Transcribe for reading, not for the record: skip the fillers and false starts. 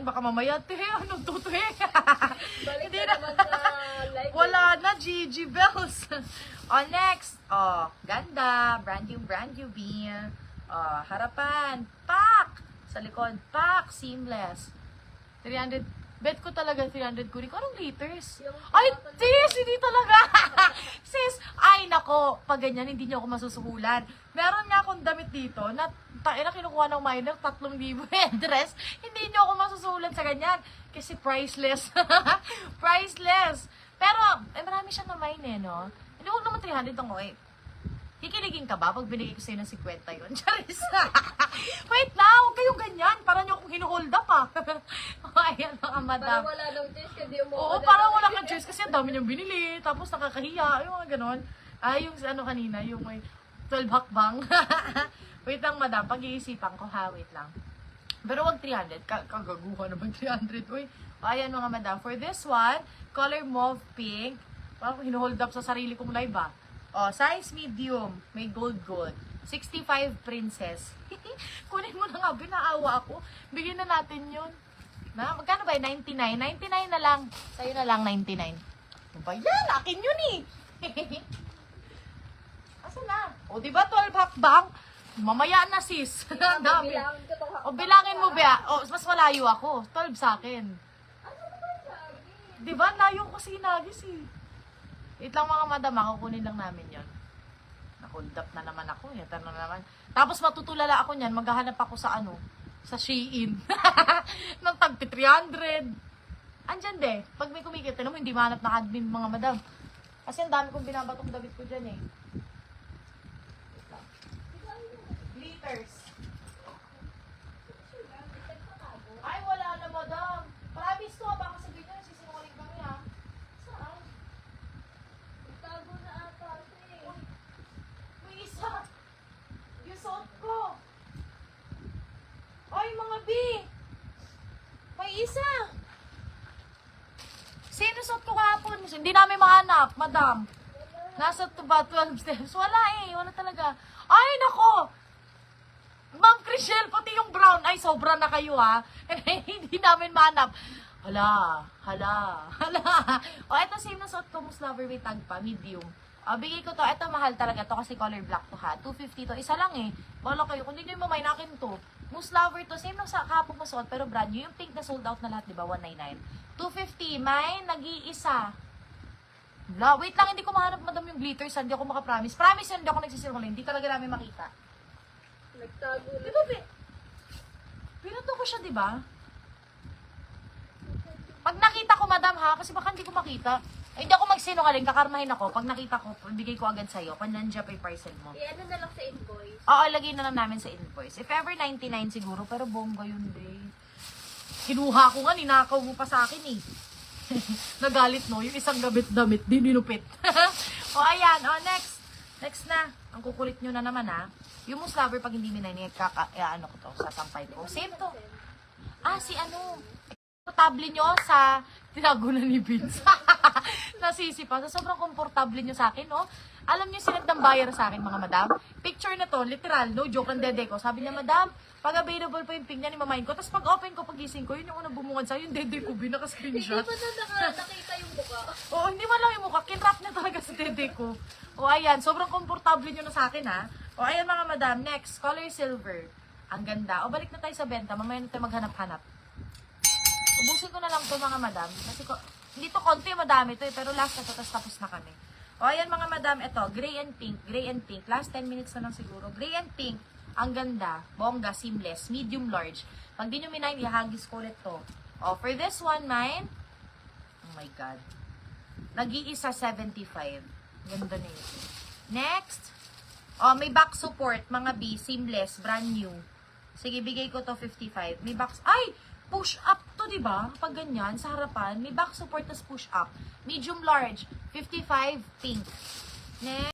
yan. Baka mamaya, anong tutuhe? Balik Hindi na naman sa live. Wala na, Gigi Bells. Next. Ganda. Brand new bean. Harapan. Pack. Sa likod. Pack. Seamless. 300. Bet ko talaga 300 kunin ko. Anong liters? Ay, sis! Hindi talaga! Sis! Ay, nako! Pag ganyan, hindi niyo ako masusuhulan. Meron nga akong damit dito na kinukuha ng minor, 3,000 dress. Hindi niyo ako masusuhulan sa ganyan. Kasi priceless. Priceless! Pero, marami siyang naman no? Hindi, huwag naman 300 ang kikiligin ka ba pag binigay ko sa'yo ng 50 yun? Charis! Wait na! Huwag kayong ganyan! Parang niyo akong hinuhold up Ayan mga madam. Parang wala daw choice kasi Oo, parang wala kang choice kasi ang dami niyang binili. Tapos nakakahiya. Yung mga ganon. Yung ano kanina, yung may 12 hakbang. Wait lang madam, pag-iisipan ko ha. Wait lang. Pero wag 300. Kagaguha naman 300. Uy. Ayan mga madam. For this one, color mauve pink. Parang hinuhold up sa sarili kong live size medium. May gold. 65 princess. Kunin mo na nga, binaawa ako. Bigyan na natin yun. Magkano ba 99? 99 na lang. Sa'yo na lang 99. Ano ba yan? Akin yun Asa na? Diba 12 hakbang? Mamaya na sis. Ang dami. Bilangin mo ba? Mas malayo ako. 12 sa akin. Diba? Layo ko si Nagis Wait lang mga madam, kukunin lang namin yon. Nahold up na naman ako. Ito na naman. Tapos matutulala ako niyan, maghahanap ako sa sa Shein. Ng tagpi 300. Andyan pag may kumikita naman, hindi mahanap na admin mga madam. Kasi ang dami kong binabatong damit ko dyan Glitters. Ay, wala na madam. Promise to, baka sabihin nyo, sisinungaling kami Saan? Tago na ata May isa. Yung suot ko. Ay, mga B! May isa! Sino suot ko kahapon? Hindi namin mahanap, madam. Nasa 12 steps. Wala wala talaga. Ay, nako! Ma'am Chriselle, pati yung brown. Ay, sobra na kayo Hindi namin mahanap. Hala. Ito same na suot ko, Mousse Lover with tag pa, medium. Bigay ko to. Ito mahal talaga to kasi color black to 250 to. Isa lang Bala kayo. Kung hindi nyo mamainakin to. Mousse Lover to. Same lang sa kapong masuot pero brand new. Yung pink na sold out na lahat, diba? 199. 250. May nag-iisa. Wait lang, hindi ko mahanap madam yung glitters. Hindi ako makapromise. Promise yun, hindi ako nagsisinungaling. Hindi talaga namin makita. Nagtago na. Diba, pinato ko siya, diba? Pag nakita ko, madam, kasi baka hindi ko makita. Hindi ako magsinungaling, kakarmahin ako. Pag nakita ko, bigay ko agad sa'yo. Pandiyan pa yung parcel mo. Ano na lang sa invoice? Lagay na lang namin sa invoice. If ever 99 siguro, pero bongga yun, Kinuha ko nga, ninakaw mo pa sa akin Nagalit, no? Yung isang damit, dinupit. Ayan. Next. Next na. Ang kukulit nyo na naman, Yung Mousse Lover, pag hindi minay, sasampay ko. Same to. Si komportable nyo sa tinagulan ni Vince. Nasisipa. Sobrang komportable nyo sa akin, no? Alam nyo, sinagdambayar sa akin, mga madam. Picture na to, literal, no joke ang dede ko. Sabi niya, madam, pag available pa yung pink niya, mamain ko. Tapos pag open ko, pagising ko, yun yung unang bumungad sa'yo, yung dede ko, binaka-screenshot. Hindi mo na nakita yung buka. Oo, hindi man lang yung mukha. Kinrap na talaga sa dede ko. Ayan, sobrang komportable nyo na sa akin, ayan mga madam, next, color silver. Ang ganda. Balik na tayo sa benta. Mamaya na tayo maghanap-hanap. Ubusin ko na lang to mga madam. Kasi hindi to konti, madami to pero last na to, tapos na kami. Ayan mga madam, ito, gray and pink. Last 10 minutes na lang siguro. Gray and pink, ang ganda. Bongga, seamless, medium large. Pag di nyo minayin, ihagis ko ulit to. For this one, oh my God. Nag-iisa 75. Ganda na ito. Next, may back support, mga B, seamless, brand new. Sige, bigay ko to 55. May back, push up to, diba? Pag ganyan, sa harapan, may back support tas push up. Medium large, 55 pink. Next.